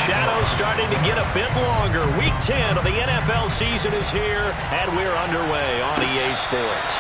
shadows starting to get a bit longer. Week 10 of the NFL season is here, and we're underway on EA Sports.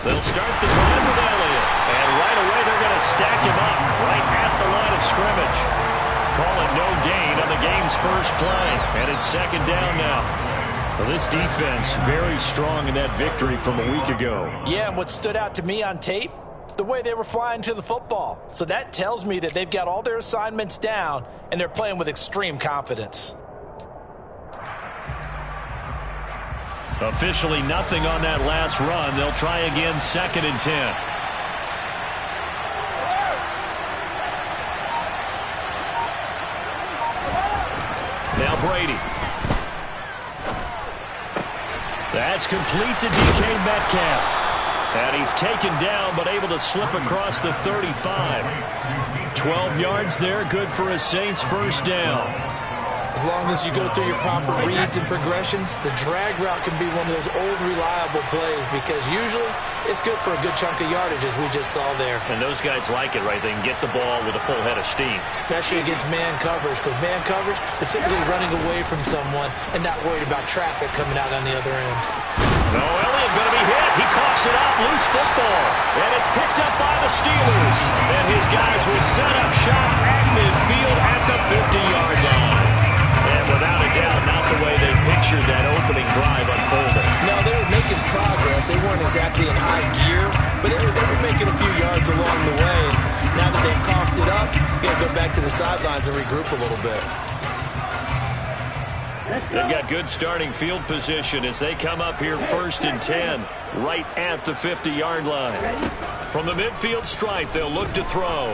They'll start the drive with Elliott. And right away they're going to stack him up right at the line of scrimmage. Call it no gain on the game's first play. And it's second down now. Well, this defense very strong in that victory from a week ago. Yeah, and what stood out to me on tape, the way they were flying to the football. So that tells me that they've got all their assignments down and they're playing with extreme confidence. Officially nothing on that last run. They'll try again, 2nd and 10. Now Brady. That's complete to DK Metcalf. And he's taken down but able to slip across the 35. 12 yards there, good for a Saints first down. As long as you go through your proper reads and progressions, the drag route can be one of those old reliable plays because usually it's good for a good chunk of yardage as we just saw there. And those guys like it, right? They can get the ball with a full head of steam. Especially against man coverage because man coverage, they're typically running away from someone and not worried about traffic coming out on the other end. No, Elliott going to be hit. He coughs it up, loose football. And it's picked up by the Steelers. And his guys will set up shop at midfield at the 50-yard line. And without a doubt, not the way they pictured that opening drive unfolding. No, they were making progress. They weren't exactly in high gear, but they were making a few yards along the way. Now that they've coughed it up, you got to go back to the sidelines and regroup a little bit. They've got good starting field position as they come up here 1st and 10, right at the 50-yard line. From the midfield stripe, they'll look to throw.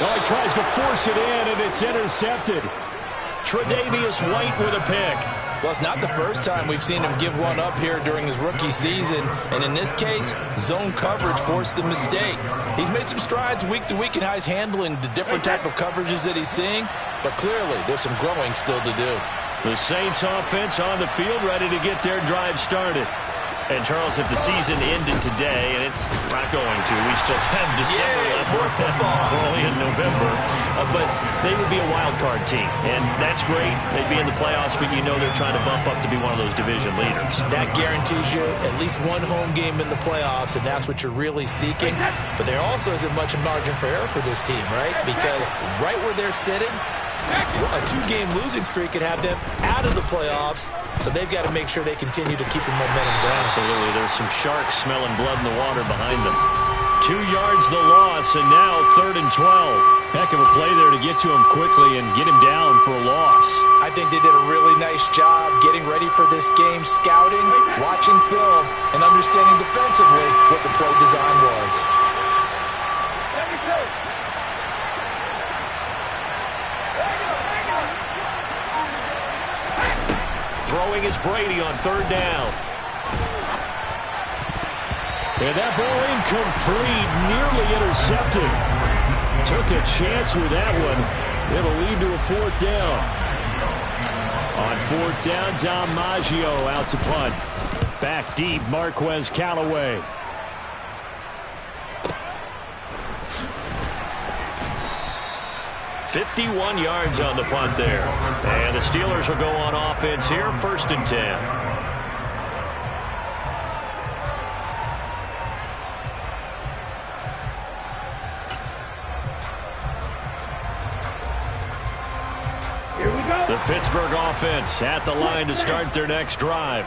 Oh, he tries to force it in, and it's intercepted. Tre'Davious White with a pick. Well, it's not the first time we've seen him give one up here during his rookie season. And in this case, zone coverage forced the mistake. He's made some strides week to week in how he's handling the different type of coverages that he's seeing. But clearly, there's some growing still to do. The Saints offense on the field ready to get their drive started. And, Charles, if the season ended today, and it's not going to, we still have December left. More football. We're only in November. But they would be a wild card team. And that's great. They'd be in the playoffs, but you know they're trying to bump up to be one of those division leaders. That guarantees you at least one home game in the playoffs, and that's what you're really seeking. But there also isn't much margin for error for this team, right? Because right where they're sitting, a 2-game losing streak could have them out of the playoffs, so they've got to make sure they continue to keep the momentum going. Absolutely. There's some sharks smelling blood in the water behind them. 2 yards the loss, and now 3rd and 12. Heck of a play there to get to him quickly and get him down for a loss. I think they did a really nice job getting ready for this game, scouting, watching film, and understanding defensively what the play design was. Throwing is Brady on 3rd down. And that ball incomplete, nearly intercepted. Took a chance with that one. It'll lead to a 4th down. On 4th down, Dom Maggio out to punt. Back deep, Marquez Callaway. .51 yards on the punt there. And the Steelers will go on offense here, 1st and 10. The Pittsburgh offense at the line to start their next drive.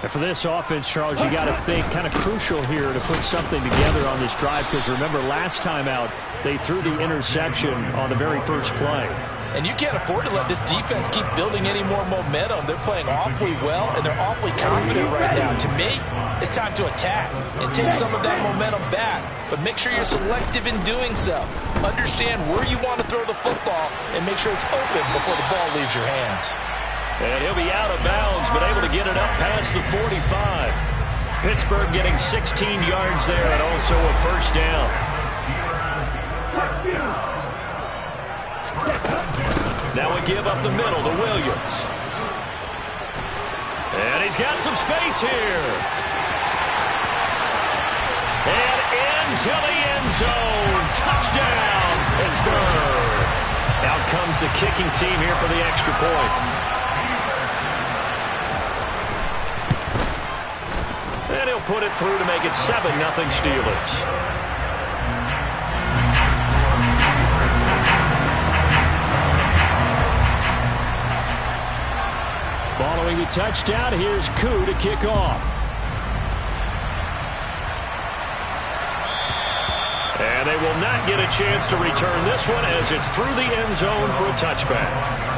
And for this offense, Charles, you got to think kind of crucial here to put something together on this drive because remember last time out, they threw the interception on the very first play. And you can't afford to let this defense keep building any more momentum. They're playing awfully well, and they're awfully confident right now. To me, it's time to attack and take some of that momentum back. But make sure you're selective in doing so. Understand where you want to throw the football and make sure it's open before the ball leaves your hands. And he'll be out of bounds, but able to get it up past the 45. Pittsburgh getting 16 yards there and also a first down. Now a give up the middle to Williams. And he's got some space here. And into the end zone. Touchdown, Pittsburgh. Out comes the kicking team here for the extra point. And he'll put it through to make it 7-0 Steelers. Following the touchdown, here's Koo to kick off. And they will not get a chance to return this one as it's through the end zone for a touchback.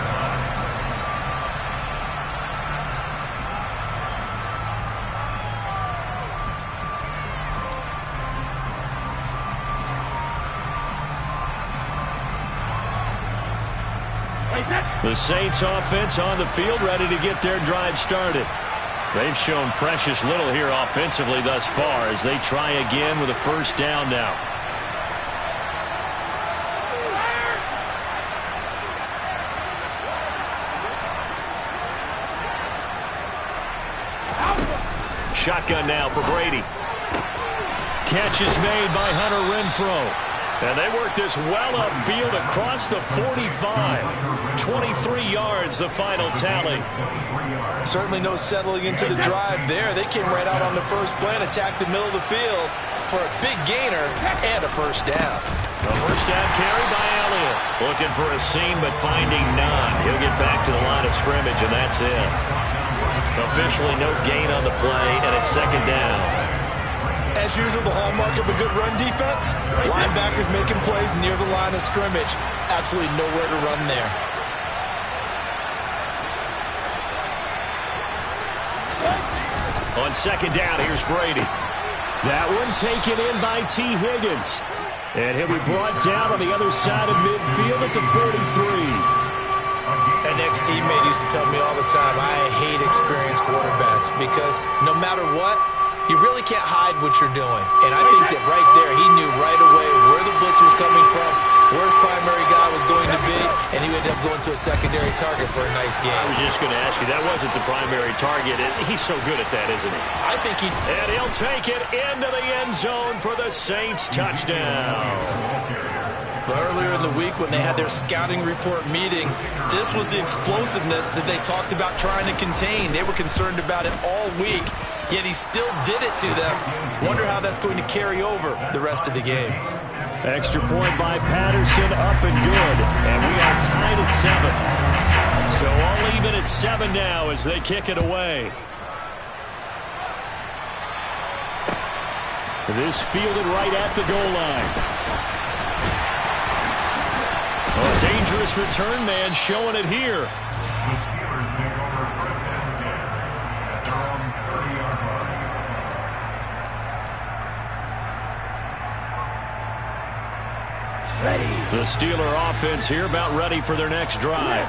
The Saints offense on the field, ready to get their drive started. They've shown precious little here offensively thus far as they try again with a first down now. Shotgun now for Brady. Catch is made by Hunter Renfrow. And they work this well upfield across the 45. 23 yards, the final tally. Certainly no settling into the drive there. They came right out on the first play and attacked the middle of the field for a big gainer and a first down. A first down carry by Elliott. Looking for a seam, but finding none. He'll get back to the line of scrimmage, and that's it. Officially no gain on the play, and it's second down. As usual, the hallmark of a good run defense, linebackers making plays near the line of scrimmage. Absolutely nowhere to run there. On second down, here's Brady. That one taken in by T. Higgins. And he'll be brought down on the other side of midfield at the 43. An ex-teammate used to tell me all the time, I hate experienced quarterbacks because no matter what, you really can't hide what you're doing. And I think that right there, he knew right away where the blitz was coming from, where his primary guy was going to be, and he ended up going to a secondary target for a nice game. I was just going to ask you, that wasn't the primary target. He's so good at that, isn't he? I think he... And he'll take it into the end zone for the Saints touchdown. Earlier in the week when they had their scouting report meeting, this was the explosiveness that they talked about trying to contain. They were concerned about it all week, yet he still did it to them. Wonder how that's going to carry over the rest of the game. Extra point by Patterson, up and good. And we are tied at 7. So all even at 7 now as they kick it away. This fielded right at the goal line. A dangerous return man showing it here. The Steeler offense here about ready for their next drive.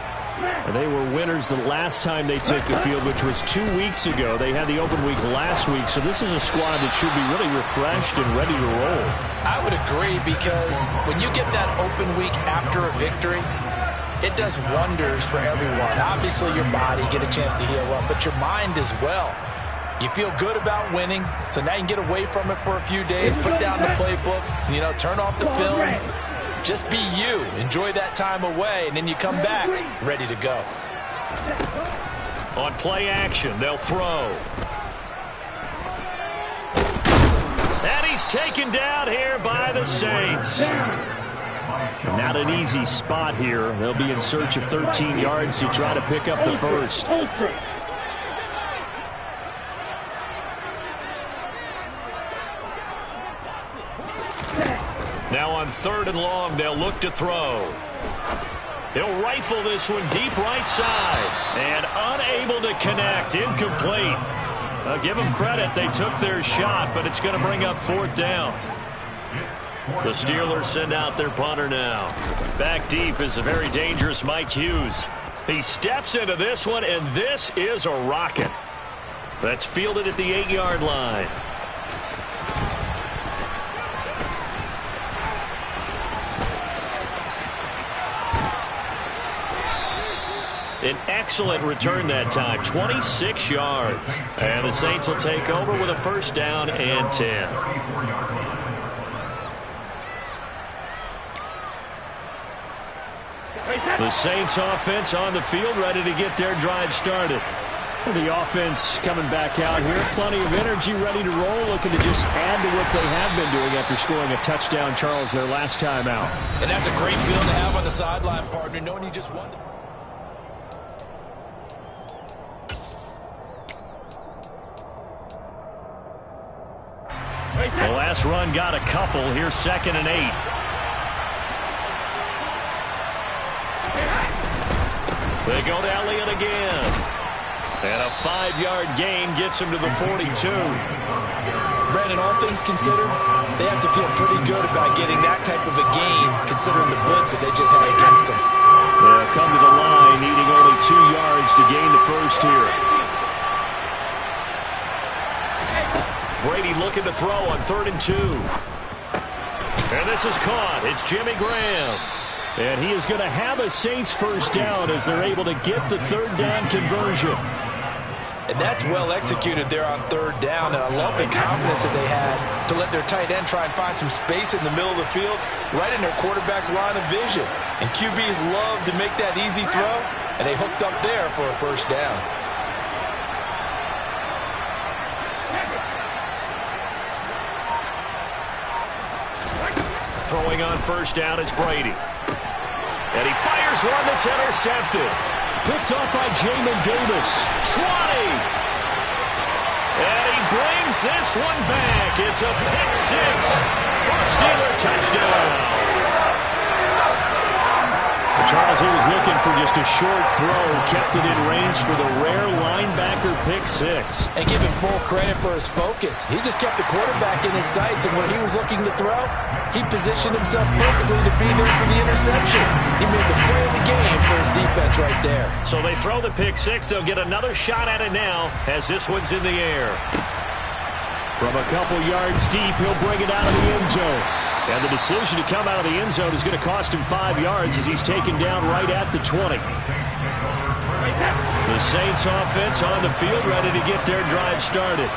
And they were winners the last time they took the field, which was 2 weeks ago. They had the open week last week, so this is a squad that should be really refreshed and ready to roll. I would agree because when you get that open week after a victory, it does wonders for everyone. Obviously, your body get a chance to heal up, but your mind as well. You feel good about winning, so now you can get away from it for a few days, put down the playbook, turn off the film. Just be you. Enjoy that time away, and then you come back ready to go. On play action, they'll throw. And he's taken down here by the Saints. Not an easy spot here. They'll be in search of 13 yards to try to pick up the first. Now on 3rd and long, they'll look to throw. He'll rifle this one deep right side. And unable to connect. Incomplete. Give them credit. They took their shot, but it's going to bring up 4th down. The Steelers send out their punter now. Back deep is a very dangerous Mike Hughes. He steps into this one, and this is a rocket. That's fielded at the 8-yard line. An excellent return that time, 26 yards. And the Saints will take over with a 1st down and 10. The Saints offense on the field, ready to get their drive started. The offense coming back out here. Plenty of energy, ready to roll, looking to just add to what they have been doing after scoring a touchdown, Charles, their last time out. And that's a great feeling to have on the sideline, partner, knowing you just won. The last run got a couple. Here's 2nd and 8. They go to Elliott again. And a 5-yard gain gets him to the 42. Brandon, all things considered, they have to feel pretty good about getting that type of a gain, considering the blitz that they just had against them. They'll come to the line, needing only 2 yards to gain the first here. Brady looking to throw on 3rd and 2. And this is caught. It's Jimmy Graham. And he is going to have a Saints 1st down as they're able to get the 3rd down conversion. And that's well executed there on 3rd down. And I love the confidence that they had to let their tight end try and find some space in the middle of the field, right in their quarterback's line of vision. And QBs love to make that easy throw, and they hooked up there for a 1st down. Throwing on 1st down is Brady. And he fires one that's intercepted. Picked off by Jamin Davis. 20. And he brings this one back. It's a pick 6 for a Steeler touchdown. Charles, he was looking for just a short throw. Kept it in range for the rare linebacker pick 6. And give him full credit for his focus. He just kept the quarterback in his sights, and when he was looking to throw, he positioned himself perfectly to be there for the interception. He made the play of the game for his defense right there. So they throw the pick 6. They'll get another shot at it now as this one's in the air. From a couple yards deep, he'll bring it out of the end zone. And the decision to come out of the end zone is going to cost him 5 yards as he's taken down right at the 20. The Saints offense on the field, ready to get their drive started.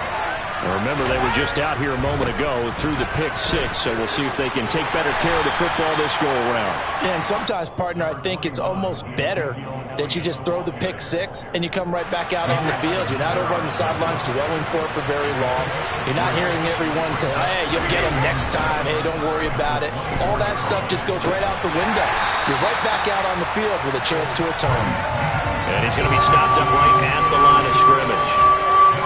Now remember, they were just out here a moment ago through the pick 6, so we'll see if they can take better care of the football this go-around. Yeah, and sometimes, partner, I think it's almost better that you just throw the pick 6 and you come right back out on the field. You're not over on the sidelines dwelling for it for very long. You're not hearing everyone say, hey, you'll get them next time. Hey, don't worry about it. All that stuff just goes right out the window. You're right back out on the field with a chance to atone. And he's going to be stopped up right at the line of scrimmage.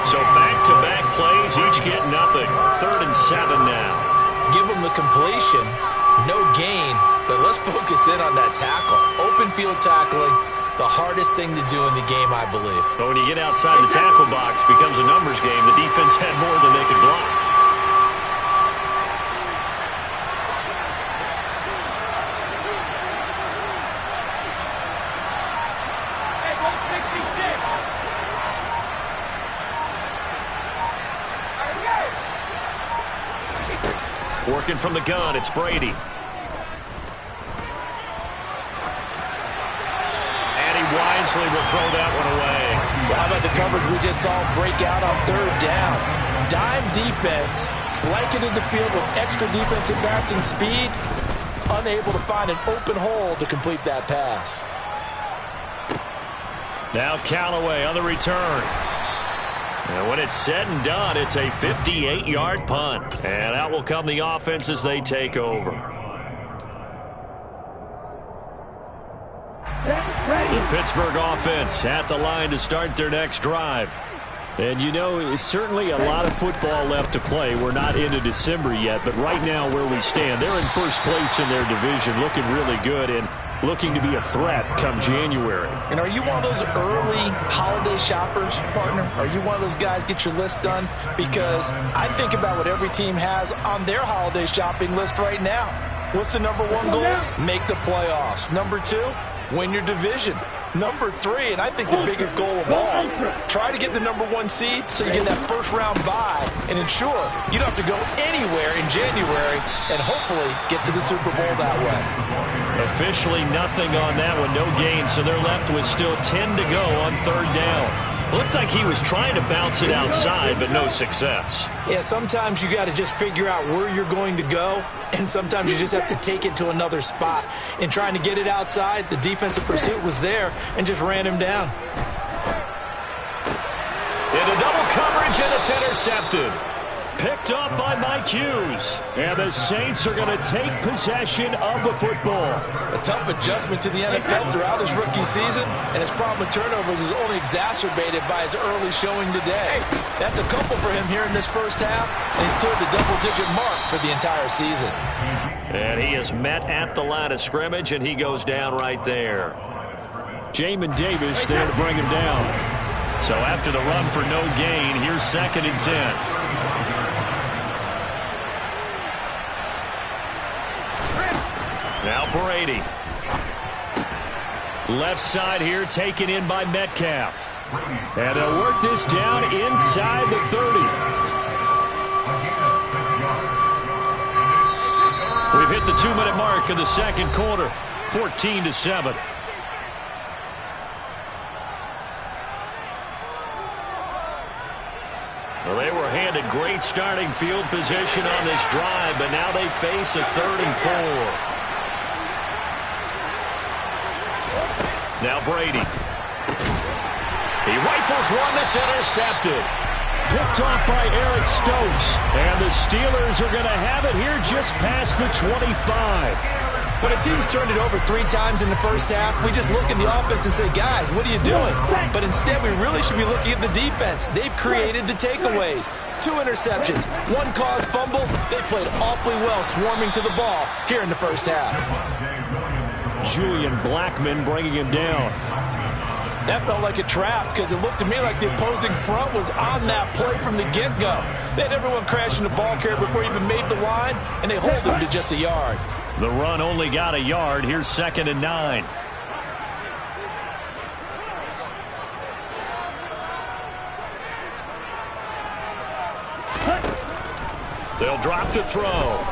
So back-to-back plays, each get nothing. 3rd and 7 now. Give them the completion, no gain, but let's focus in on that tackle. Open field tackling, the hardest thing to do in the game, I believe. But when you get outside the tackle box, it becomes a numbers game. The defense had more than they could block. Working from the gun, it's Brady. And he wisely will throw that one away. Well, how about the coverage we just saw break out on 3rd down? Dime defense, blanketed the field with extra defensive backs and speed, unable to find an open hole to complete that pass. Now Callaway on the return. And when it's said and done, it's a 58-yard punt. And out will come the offense as they take over. The Pittsburgh offense at the line to start their next drive. And you know, it's certainly a lot of football left to play. We're not into December yet, but right now where we stand, they're in first place in their division, looking really good. And looking to be a threat come January. And are you one of those early holiday shoppers, partner? Are you one of those guys get your list done? Because I think about what every team has on their holiday shopping list right now. What's the number one goal? Make the playoffs. Number 2, win your division. Number 3, and I think the biggest goal of all, try to get the number 1 seed so you get that first round bye and ensure you don't have to go anywhere in January and hopefully get to the Super Bowl that way. Officially nothing on that one, no gain, so they're left with still 10 to go on 3rd down. Looked like he was trying to bounce it outside, but no success. Yeah, sometimes you got to just figure out where you're going to go, and sometimes you just have to take it to another spot. In trying to get it outside, the defensive pursuit was there and just ran him down. Into double coverage, and it's intercepted. Picked up by Mike Hughes. And the Saints are going to take possession of the football. A tough adjustment to the NFL throughout his rookie season, and his problem with turnovers is only exacerbated by his early showing today. That's a couple for him here in this first half, and he's cleared the double-digit mark for the entire season. And he is met at the line of scrimmage, and he goes down right there. Jamin Davis there to bring him down. So after the run for no gain, here's 2nd and 10. Now Brady. Left side here taken in by Metcalf. And they'll work this down inside the 30. We've hit the 2-minute mark of the 2nd quarter. 14-7. Well, they were handed great starting field position on this drive, but now they face a 3rd and 4. Now Brady. He rifles one that's intercepted. Picked off by Eric Stokes. And the Steelers are going to have it here just past the 25. When a team's turned it over 3 times in the first half, we just look at the offense and say, guys, what are you doing? But instead, we really should be looking at the defense. They've created the takeaways. 2 interceptions, 1 caused fumble. They played awfully well swarming to the ball here in the first half. Julian Blackmon bringing him down. That felt like a trap because it looked to me like the opposing front was on that play from the get-go. They had everyone crashing the ball carrier before he even made the line, and they hold him to just a yard. The run only got a yard. Here's 2nd and 9. They'll drop to throw.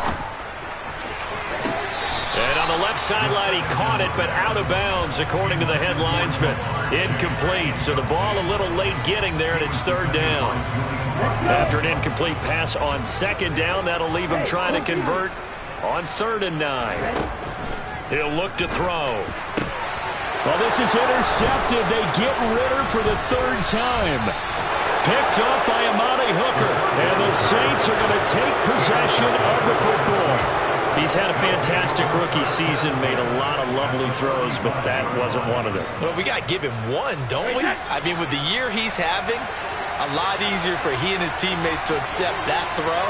And on the left sideline, he caught it, but out of bounds, according to the head linesman. Incomplete, so the ball a little late getting there, and it's 3rd down. After an incomplete pass on 2nd down, that'll leave him trying to convert on 3rd and 9. He'll look to throw. Well, this is intercepted. They get Ritter for the 3rd time. Picked up by Amani Hooker. And the Saints are going to take possession of the football. He's had a fantastic rookie season, made a lot of lovely throws, but that wasn't one of them. Well, we got to give him one, don't we? I mean, with the year he's having, a lot easier for he and his teammates to accept that throw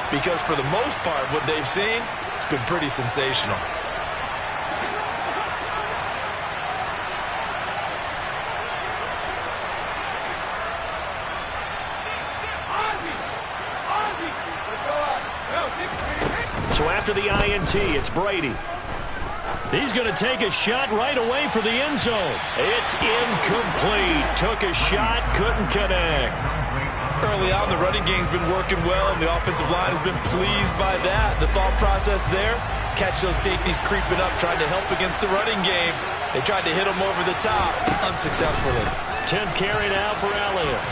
because for the most part, what they've seen, it's been pretty sensational. So after the INT, it's Brady. He's going to take a shot right away for the end zone. It's incomplete. Took a shot, couldn't connect. Early on, the running game's been working well, and the offensive line has been pleased by that. The thought process there, catch those safeties creeping up, trying to help against the running game. They tried to hit him over the top, unsuccessfully. 10th carry now for Elliott.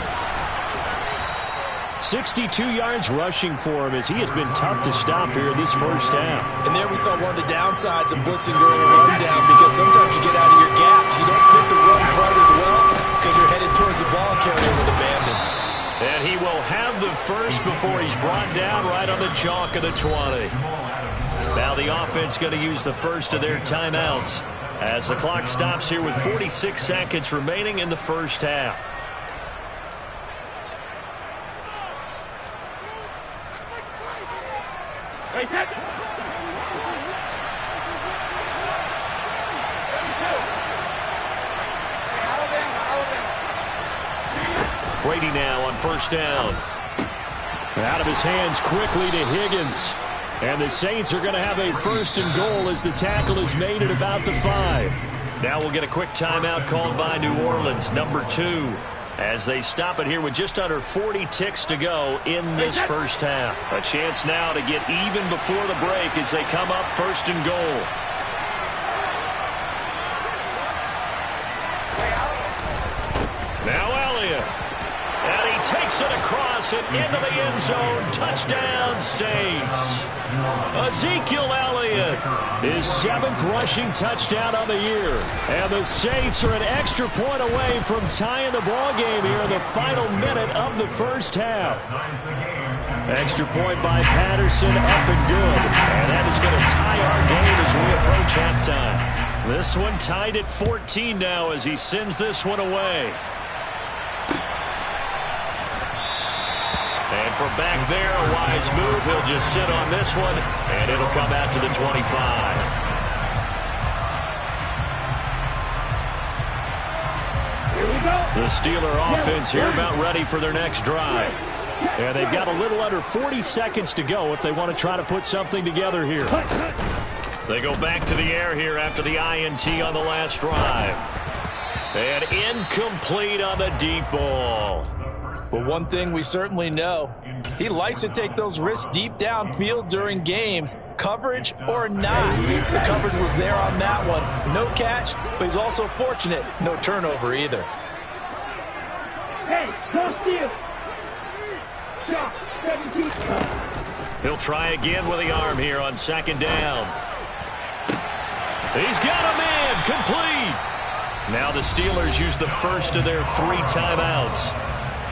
62 yards rushing for him as he has been tough to stop here in this first half. And there we saw one of the downsides of blitzing during a rundown because sometimes you get out of your gaps. You don't fit the run quite as well because you're headed towards the ball carrier with abandon. And he will have the first before he's brought down right on the chalk of the 20. Now the offense going to use the first of their timeouts as the clock stops here with 46 seconds remaining in the first half. Brady now on first down. Out of his hands quickly to Higgins. And the Saints are going to have a first and goal as the tackle is made at about the 5. Now we'll get a quick timeout called by New Orleans, number 2, as they stop it here with just under 40 ticks to go in this first half. A chance now to get even before the break as they come up first and goal. Now Elliott. And he takes it across and into the end zone. Touchdown, Saints. Ezekiel Elliott. His 7th rushing touchdown of the year. And the Saints are an extra point away from tying the ball game here in the final minute of the first half. Extra point by Patterson, up and good. And that is going to tie our game as we approach halftime. This one tied at 14 now as he sends this one away. And for back there, a wise move. He'll just sit on this one, and it'll come out to the 25. Here we go. The Steeler offense here about ready for their next drive. And they've got a little under 40 seconds to go if they want to try to put something together here. They go back to the air here after the INT on the last drive. And incomplete on the deep ball. But one thing we certainly know, he likes to take those risks deep downfield during games, coverage or not. The coverage was there on that one. No catch, but he's also fortunate. No turnover either. Hey, no steal. Shot, 17. He'll try again with the arm here on second down. He's got a man, complete. Now the Steelers use the first of their 3 timeouts,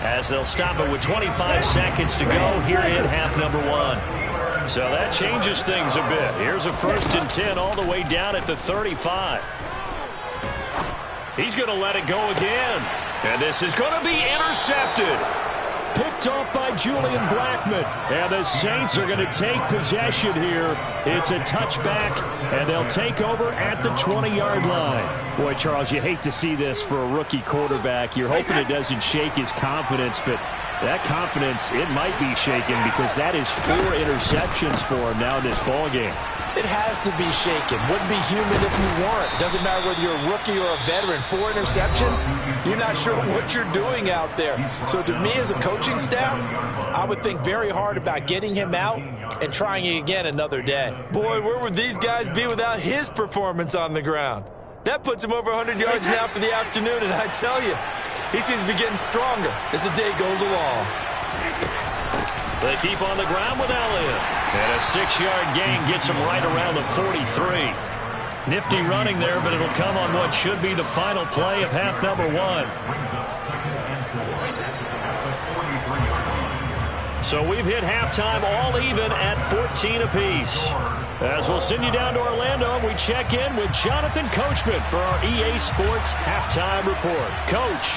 as they'll stop it with 25 seconds to go here in half number 1. So that changes things a bit. Here's a 1st and 10 all the way down at the 35. He's going to let it go again. And this is going to be intercepted. Picked off by Julian Blackmon. And the Saints are going to take possession here. It's a touchback, and they'll take over at the 20-yard line. Boy, Charles, you hate to see this for a rookie quarterback. You're hoping it doesn't shake his confidence, but that confidence, it might be shaken because that is 4 interceptions for him now in this ballgame. It has to be shaken. Wouldn't be human if you weren't. Doesn't matter whether you're a rookie or a veteran. 4 interceptions, you're not sure what you're doing out there. So to me as a coaching staff, I would think very hard about getting him out and trying it again another day. Boy, where would these guys be without his performance on the ground? That puts him over 100 yards now for the afternoon, and I tell you, he seems to be getting stronger as the day goes along. They keep on the ground with Elliott. And a 6-yard gain gets him right around the 43. Nifty running there, but it'll come on what should be the final play of half number 1. So we've hit halftime all even at 14 apiece. As we'll send you down to Orlando, we check in with Jonathan Coachman for our EA Sports Halftime Report. Coach.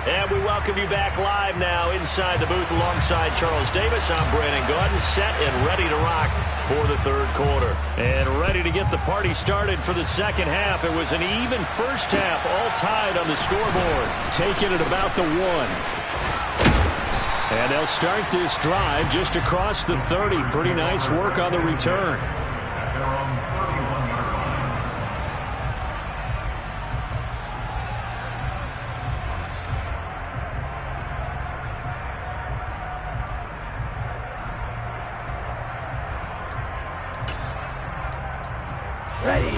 And we welcome you back live now inside the booth alongside Charles Davis. I'm Brandon Gaudin, set and ready to rock for the third quarter. And ready to get the party started for the second half. It was an even first half, all tied on the scoreboard. Taking it about the 1. And they'll start this drive just across the 30. Pretty nice work on the return.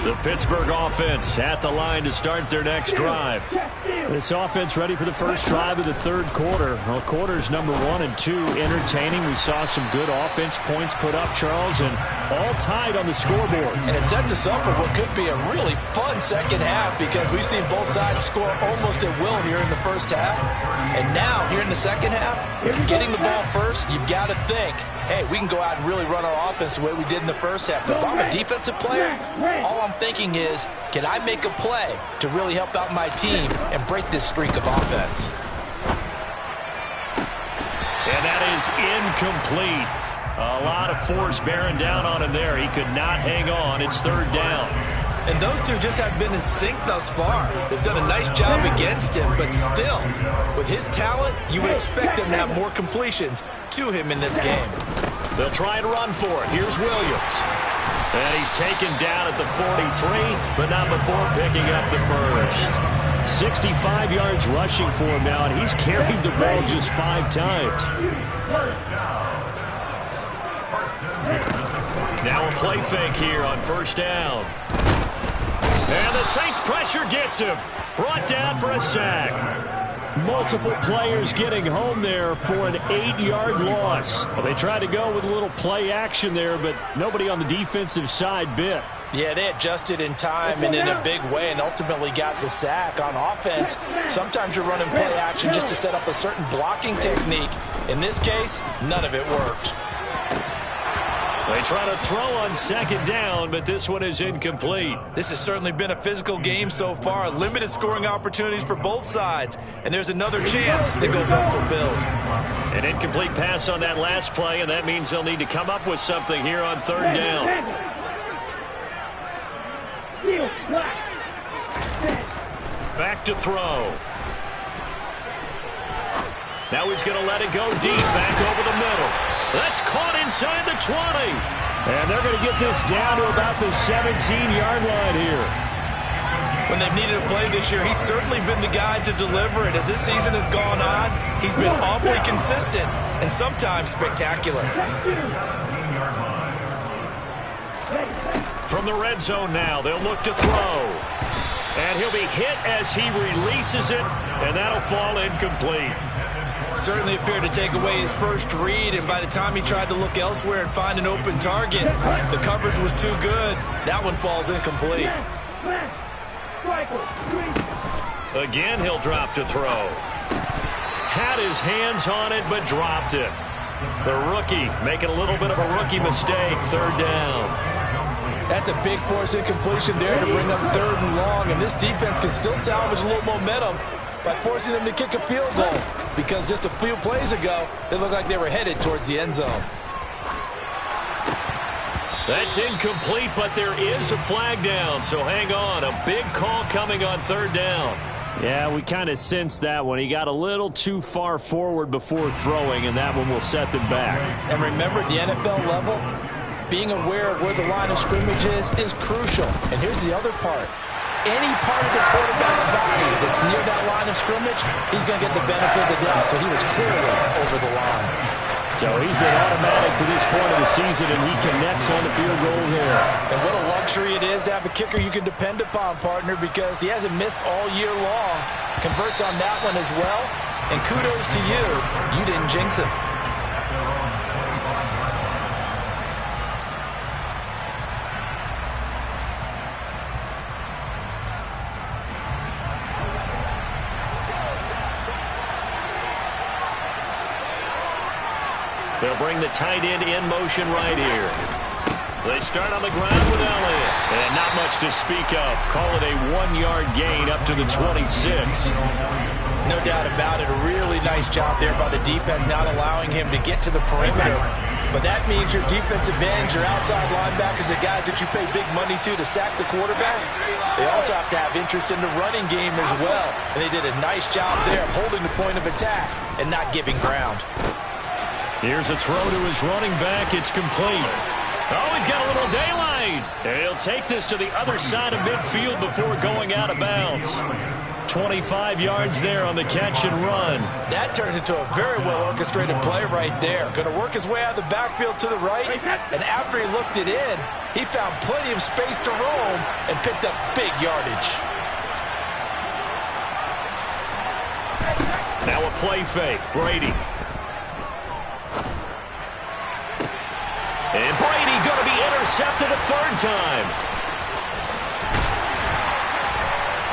The Pittsburgh offense at the line to start their next drive. This offense ready for the first drive of the third quarter. Well, quarters number 1 and 2 entertaining. We saw some good offense points put up, Charles, and all tied on the scoreboard. And it sets us up for what could be a really fun second half because we've seen both sides score almost at will here in the first half. And now, here in the second half, getting the ball first, you've got to think, hey, we can go out and really run our offense the way we did in the first half. But if I'm a defensive player, all I'm thinking is, can I make a play to really help out my team and break this streak of offense? And that is incomplete. A lot of force bearing down on him there. He could not hang on. It's third down. And those two just have been in sync thus far. They've done a nice job against him, but still, with his talent, you would expect him to have more completions to him in this game. They'll try and run for it. Here's Williams. And he's taken down at the 43, but not before picking up the first. 65 yards rushing for him now, and he's carried the ball just 5 times. Now a play fake here on first down. And the Saints pressure gets him. Brought down for a sack. Multiple players getting home there for an 8-yard loss. Well, they tried to go with a little play action there, but nobody on the defensive side bit. Yeah, they adjusted in time and in a big way and ultimately got the sack. On offense, sometimes you're running play action just to set up a certain blocking technique. In this case, none of it worked. They try to throw on second down, but this one is incomplete. This has certainly been a physical game so far. Limited scoring opportunities for both sides. And there's another chance that goes unfulfilled. An incomplete pass on that last play, and that means they'll need to come up with something here on third down. Back to throw. Now he's going to let it go deep, back over the middle. That's caught inside the 20. And they're going to get this down to about the 17-yard line here. When they've needed a play this year, he's certainly been the guy to deliver it. As this season has gone on, he's been awfully consistent and sometimes spectacular. From the red zone now, they'll look to throw. And he'll be hit as he releases it, and that'll fall incomplete. Certainly appeared to take away his first read, and by the time he tried to look elsewhere and find an open target, the coverage was too good. That one falls incomplete. Again, he'll drop to throw. Had his hands on it, but dropped it. The rookie making a little bit of a rookie mistake, third down. That's a big force incompletion there to bring up third and long, and this defense can still salvage a little momentum by forcing them to kick a field goal, because just a few plays ago, they looked like they were headed towards the end zone. That's incomplete, but there is a flag down, so hang on. A big call coming on third down. Yeah, we kind of sensed that one. He got a little too far forward before throwing, and that one will set them back. And remember, at the NFL level, being aware of where the line of scrimmage is crucial. And here's the other part. Any part of the quarterback's body that's near that line of scrimmage, he's going to get the benefit of the doubt. So he was clearly over the line. So he's been automatic to this point of the season, and he connects on the field goal there. And what a luxury it is to have a kicker you can depend upon, partner, because he hasn't missed all year long. Converts on that one as well. And kudos to you. You didn't jinx him. They'll bring the tight end in motion right here. They start on the ground with Elliott. And not much to speak of. Call it a 1-yard gain up to the 26. No doubt about it. A really nice job there by the defense, not allowing him to get to the perimeter. But that means your defensive ends, your outside linebackers, the guys that you pay big money to sack the quarterback, they also have to have interest in the running game as well. And they did a nice job there of holding the point of attack and not giving ground. Here's a throw to his running back. It's complete. Oh, he's got a little daylight. And he'll take this to the other side of midfield before going out of bounds. 25 yards there on the catch and run. That turned into a very well-orchestrated play right there. Going to work his way out of the backfield to the right. And after he looked it in, he found plenty of space to roam and picked up big yardage. Now a play fake. Brady. And Brady going to be intercepted a third time.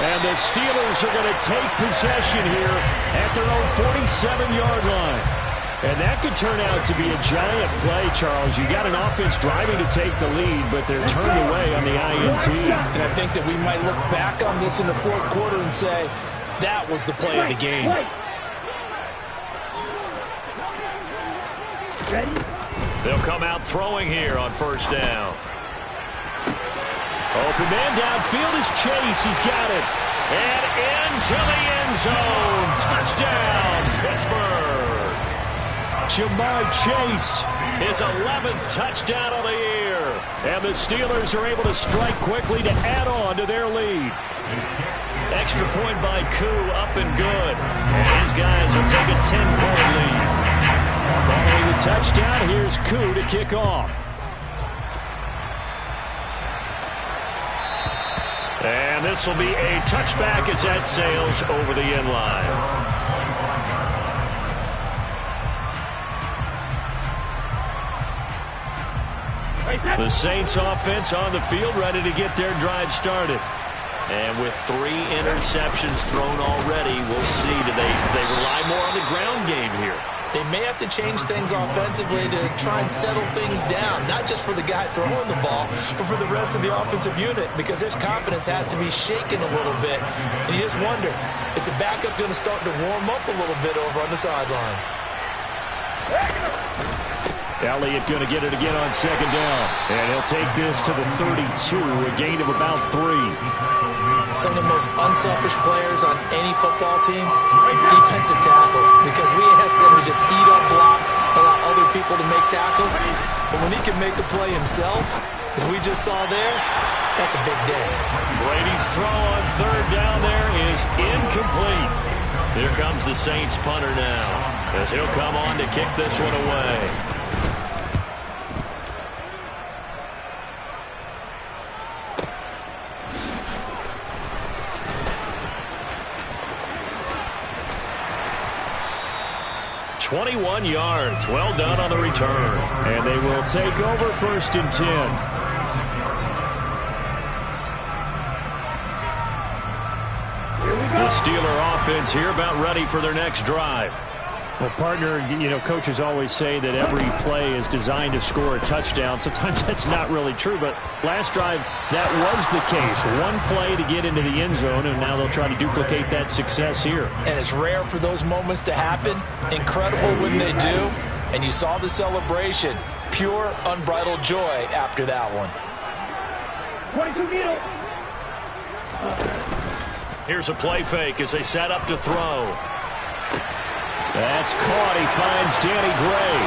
And the Steelers are going to take possession here at their own 47-yard line. And that could turn out to be a giant play, Charles. You got an offense driving to take the lead, but they're turned away on the INT. And I think that we might look back on this in the fourth quarter and say, that was the play of the game. They'll come out throwing here on first down. Open man downfield is Chase. He's got it. And into the end zone. Touchdown, Pittsburgh. Ja'Marr Chase, his 11th touchdown of the year. And the Steelers are able to strike quickly to add on to their lead. Extra point by Koo, up and good. And his guys will take a 10-point lead. Following the touchdown, here's Koo to kick off. And this will be a touchback as that sails over the end line. The Saints offense on the field, ready to get their drive started. And with 3 interceptions thrown already, we'll see. Do they rely more on the ground game here? They may have to change things offensively to try and settle things down, not just for the guy throwing the ball, but for the rest of the offensive unit, because their confidence has to be shaken a little bit. And you just wonder, is the backup going to start to warm up a little bit over on the sideline? Elliott going to get it again on second down. And he'll take this to the 32, a gain of about 3. Some of the most unselfish players on any football team, defensive tackles, because we ask them to just eat up blocks, allow other people to make tackles. But when he can make a play himself, as we just saw there, that's a big day. Brady's throw on third down there is incomplete. Here comes the Saints punter now, as he'll come on to kick this one away. .21 yards. Well done on the return. And they will take over 1st and 10. The Steeler offense here about ready for their next drive. Well, partner, coaches always say that every play is designed to score a touchdown. Sometimes that's not really true, but last drive, that was the case. One play to get into the end zone, and now they'll try to duplicate that success here. And it's rare for those moments to happen. Incredible when they do. And you saw the celebration. Pure, unbridled joy after that one. 22 needle. Here's a play fake as they set up to throw. That's caught. He finds Danny Gray.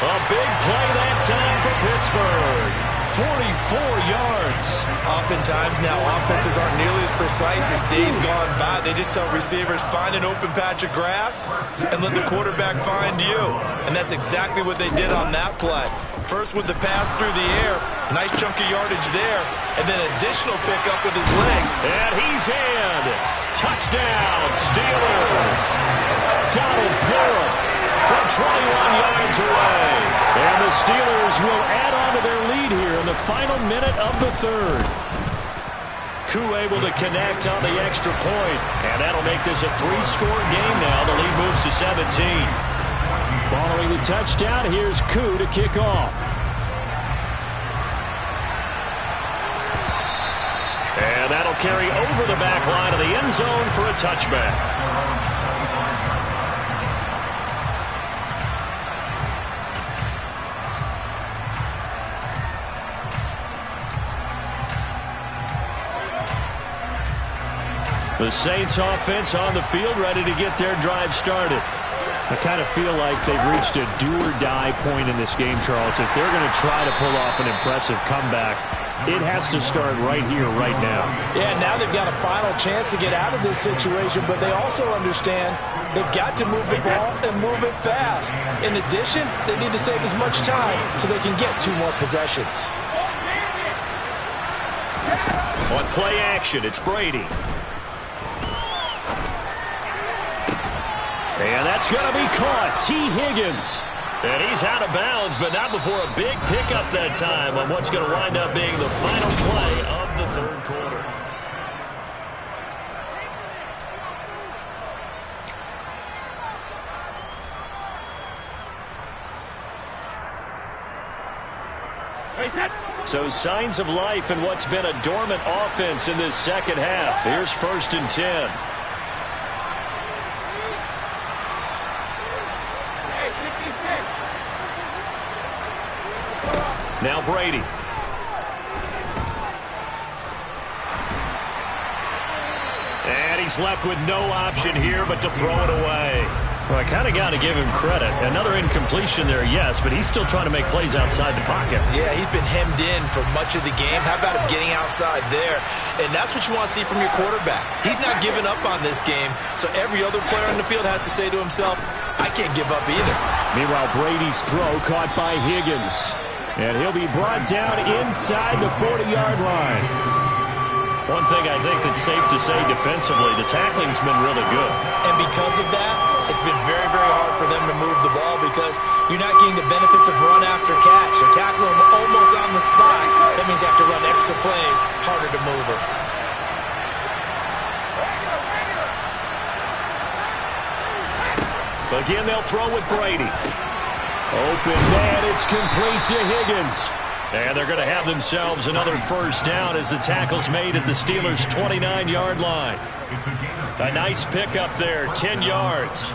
A big play that time for Pittsburgh. 44 yards. Oftentimes now, offenses aren't nearly as precise as days gone by. They just tell receivers, find an open patch of grass and let the quarterback find you. And that's exactly what they did on that play. First with the pass through the air. Nice chunk of yardage there. And then additional pickup with his leg. And he's in. Touchdown, Steelers. Donald Parham from 21 yards away. And the Steelers will add on to their lead here in the final minute of the 3rd. Koo able to connect on the extra point. And that'll make this a 3-score game now. The lead moves to 17. Following the touchdown, here's Koo to kick off. And that'll carry over the back line of the end zone for a touchback. The Saints offense on the field, ready to get their drive started. I kind of feel like they've reached a do-or-die point in this game, Charles. If they're going to try to pull off an impressive comeback, it has to start right here, right now. Yeah, now they've got a final chance to get out of this situation, but they also understand they've got to move the ball and move it fast. In addition, they need to save as much time so they can get 2 more possessions. On play action, it's Brady. And that's going to be caught. T. Higgins. And he's out of bounds, but not before a big pickup that time on what's going to wind up being the final play of the 3rd quarter. So signs of life in what's been a dormant offense in this second half. Here's 1st and 10. Now Brady. And he's left with no option here but to throw it away. Well, I kind of got to give him credit. Another incompletion there, yes, but he's still trying to make plays outside the pocket. Yeah, he's been hemmed in for much of the game. How about him getting outside there? And that's what you want to see from your quarterback. He's not giving up on this game, so every other player in the field has to say to himself, I can't give up either. Meanwhile, Brady's throw caught by Higgins. And he'll be brought down inside the 40-yard line. One thing I think that's safe to say defensively, the tackling's been really good. And because of that, it's been very, very hard for them to move the ball because you're not getting the benefits of run after catch. They're tackling them almost on the spot. That means they have to run extra plays, harder to move it. Again, they'll throw with Brady. Open man, it's complete to Higgins. And they're going to have themselves another first down as the tackle's made at the Steelers' 29-yard line. A nice pickup there, 10 yards.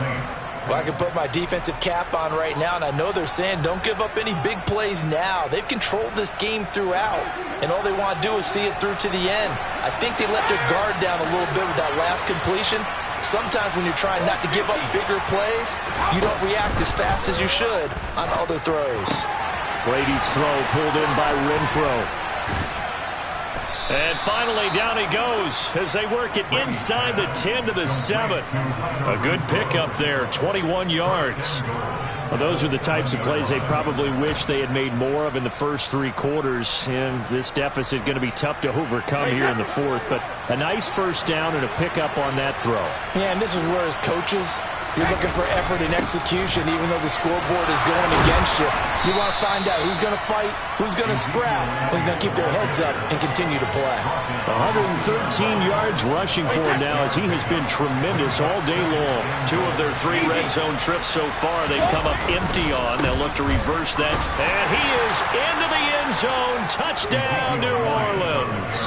Well, I can put my defensive cap on right now, and I know they're saying don't give up any big plays now. They've controlled this game throughout, and all they want to do is see it through to the end. I think they let their guard down a little bit with that last completion. Sometimes when you're trying not to give up bigger plays, you don't react as fast as you should on other throws. Brady's throw pulled in by Renfro. And finally, down he goes as they work it inside the 10 to the 7. A good pickup there, 21 yards. Well, those are the types of plays they probably wish they had made more of in the first three quarters. And this deficit going to be tough to overcome here in the fourth. But a nice first down and a pickup on that throw. Yeah, and this is where as coaches, you're looking for effort and execution, even though the scoreboard is going against you. You want to find out who's going to fight, who's going to scrap, who's going to keep their heads up and continue to play. 113 yards rushing for him now as he has been tremendous all day long. 2 of their 3 red zone trips so far they've come up empty on. They'll look to reverse that. And he is into the end zone. Touchdown, New Orleans.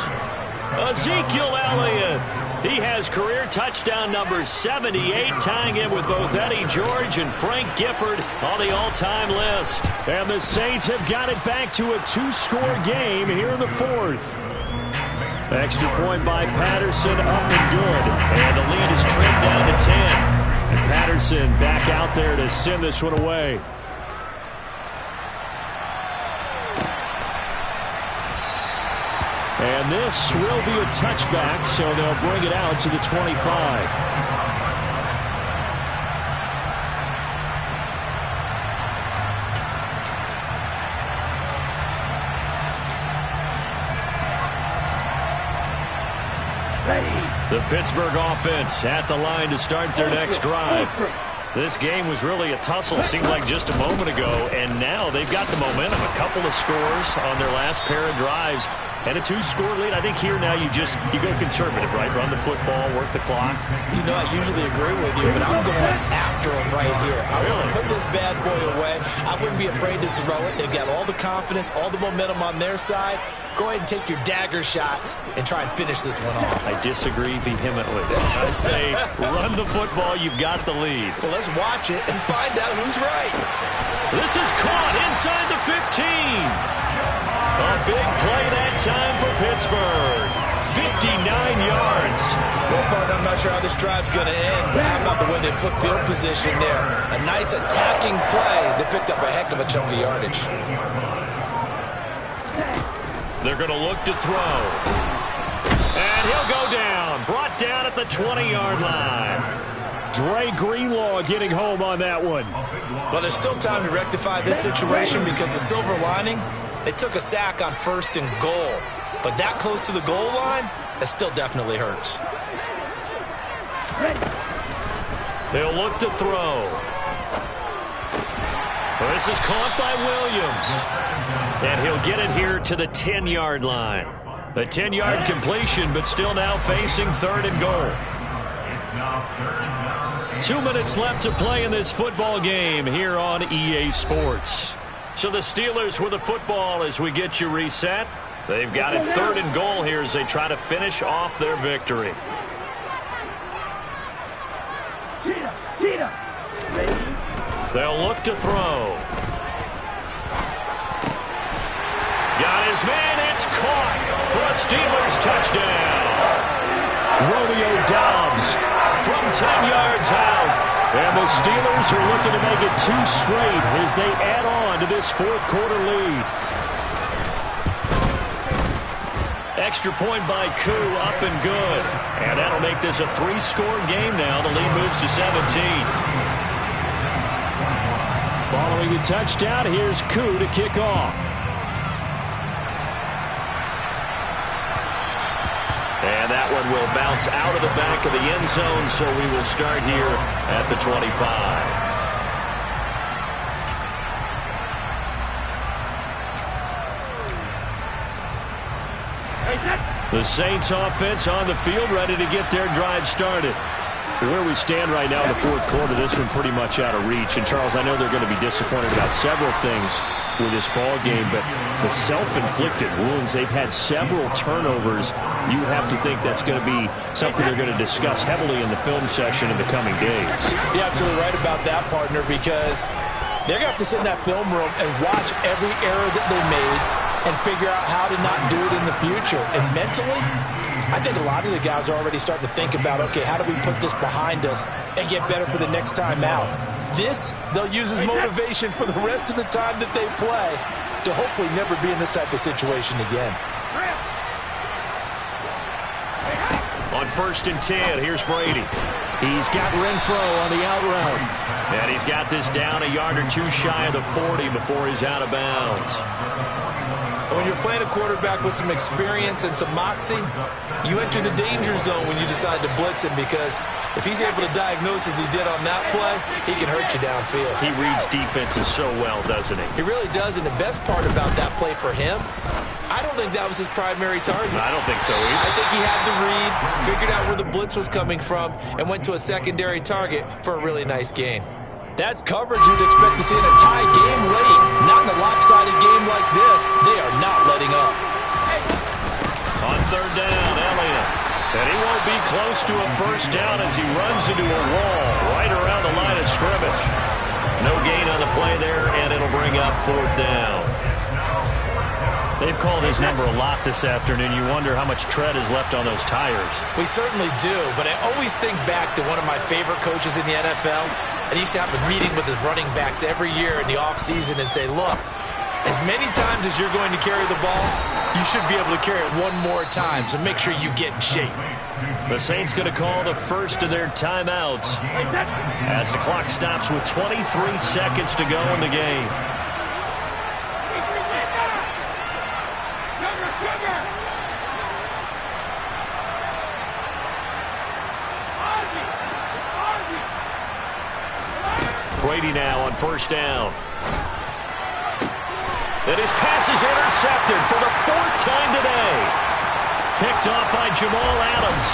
Ezekiel Elliott. He has career touchdown number 78, tying him with both Eddie George and Frank Gifford on the all-time list. And the Saints have got it back to a 2-score game here in the fourth. Extra point by Patterson, up and good. And the lead is trimmed down to 10. And Patterson back out there to send this one away. And this will be a touchback, so they'll bring it out to the 25. The Pittsburgh offense at the line to start their next drive. This game was really a tussle, seemed like just a moment ago, and now they've got the momentum. A couple of scores on their last pair of drives. And a 2-score lead. I think here now you go conservative, right? Run the football, work the clock. You know, I usually agree with you, but I'm going after him right here. I want to put this bad boy away. I wouldn't be afraid to throw it. They've got all the confidence, all the momentum on their side. Go ahead and take your dagger shots and try and finish this one off. I disagree vehemently. I say run the football. You've got the lead. Well, let's watch it and find out who's right. This is caught inside the 15. A big play that time for Pittsburgh. 59 yards. Well, partner, I'm not sure how this drive's going to end, but how about the way they flip field position there? A nice attacking play that picked up a heck of a chunk of yardage. They're going to look to throw. And he'll go down. Brought down at the 20-yard line. Dre Greenlaw getting home on that one. Well, there's still time to rectify this situation because the silver lining, they took a sack on 1st and goal. But that close to the goal line, that still definitely hurts. They'll look to throw. This is caught by Williams. And he'll get it here to the 10-yard line. A 10-yard completion, but still now facing 3rd and goal. 2 minutes left to play in this football game here on EA Sports. So the Steelers with the football as we get you reset. They've got it 3rd and goal here as they try to finish off their victory. They'll look to throw. his man. It's caught for a Steelers touchdown. Romeo Doubs from 10 yards out. And the Steelers are looking to make it 2 straight as they add on to this fourth quarter lead. Extra point by Koo, up and good. And that'll make this a 3-score game now. The lead moves to 17. Following the touchdown, here's Koo to kick off. And that one will bounce out of the back of the end zone, so we will start here at the 25. The Saints offense on the field, ready to get their drive started. Where we stand right now in the fourth quarter, this one pretty much out of reach. And, Charles, I know they're going to be disappointed about several things with this ball game, but the self-inflicted wounds, they've had several turnovers. You have to think that's going to be something they're going to discuss heavily in the film session in the coming days. You're absolutely right about that, partner, because they're going to have to sit in that film room and watch every error that they made and figure out how to not do it in the future. And mentally, I think a lot of the guys are already starting to think about, okay, how do we put this behind us and get better for the next time out? This, they'll use as motivation for the rest of the time that they play to hopefully never be in this type of situation again. On 1st and 10, here's Brady. He's got Renfro on the out route. And he's got this down a yard or 2 shy of the 40 before he's out of bounds. When you're playing a quarterback with some experience and some moxie, you enter the danger zone when you decide to blitz him, because if he's able to diagnose as he did on that play, he can hurt you downfield. He reads defenses so well, doesn't he? He really does, and the best part about that play for him, I don't think that was his primary target. I don't think so either. I think he had the read, figured out where the blitz was coming from, and went to a secondary target for a really nice gain. That's coverage you'd expect to see in a tie game late. Not in a lopsided game like this. They are not letting up. On 3rd down, Elliott. And he won't be close to a 1st down as he runs into a wall right around the line of scrimmage. No gain on the play there, and it'll bring up 4th down. They've called his number a lot this afternoon. You wonder how much tread is left on those tires. We certainly do, but I always think back to one of my favorite coaches in the NFL. And he used to have a meeting with his running backs every year in the offseason and say, look, as many times as you're going to carry the ball, you should be able to carry it one more time, so make sure you get in shape. The Saints going to call the first of their timeouts as the clock stops with 23 seconds to go in the game. Brady now on 1st down. And his pass is intercepted for the 4th time today. Picked off by Jamal Adams.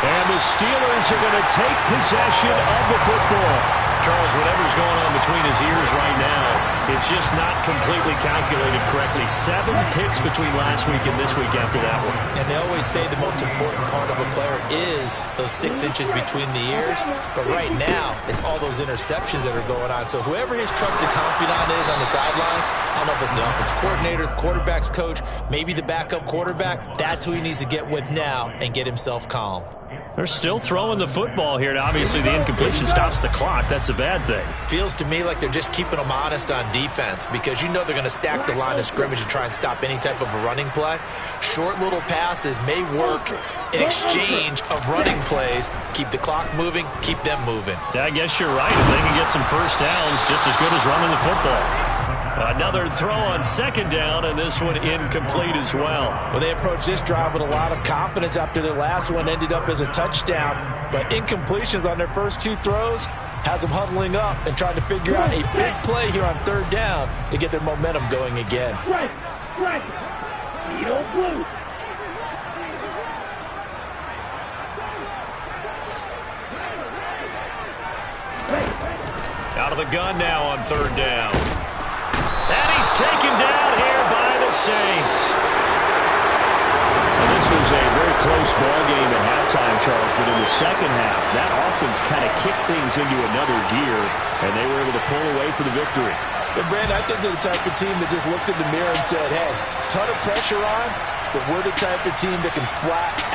And the Steelers are going to take possession of the football. Charles, whatever's going on between his ears right now, it's just not completely calculated correctly. 7 picks between last week and this week after that one. And they always say the most important part of a player is those 6 inches between the ears. But right now, it's all those interceptions that are going on. So whoever his trusted confidant is on the sidelines, I don't know if it's the offensive coordinator, the quarterback's coach, maybe the backup quarterback, that's who he needs to get with now and get himself calm. They're still throwing the football here. Now, obviously, the incompletion stops the clock. That's a bad thing. Feels to me like they're just keeping them honest on defense, because you know they're going to stack the line of scrimmage and try and stop any type of a running play. Short little passes may work in exchange of running plays. Keep the clock moving, keep them moving. Yeah, I guess you're right. If they can get some 1st downs, just as good as running the football. Another throw on 2nd down, and this one incomplete as well. Well, they approached this drive with a lot of confidence after their last one ended up as a touchdown. But incompletions on their first 2 throws has them huddling up and trying to figure out a big play here on 3rd down to get their momentum going again. Right. Yellow blue. Out of the gun now on 3rd down. And he's taken down here by the Saints. Well, this was a very close ball game at halftime, Charles, but in the second half, that offense kind of kicked things into another gear, and they were able to pull away for the victory. And Brandon, I think they're the type of team that just looked in the mirror and said, hey, ton of pressure on, but we're the type of team that can flat out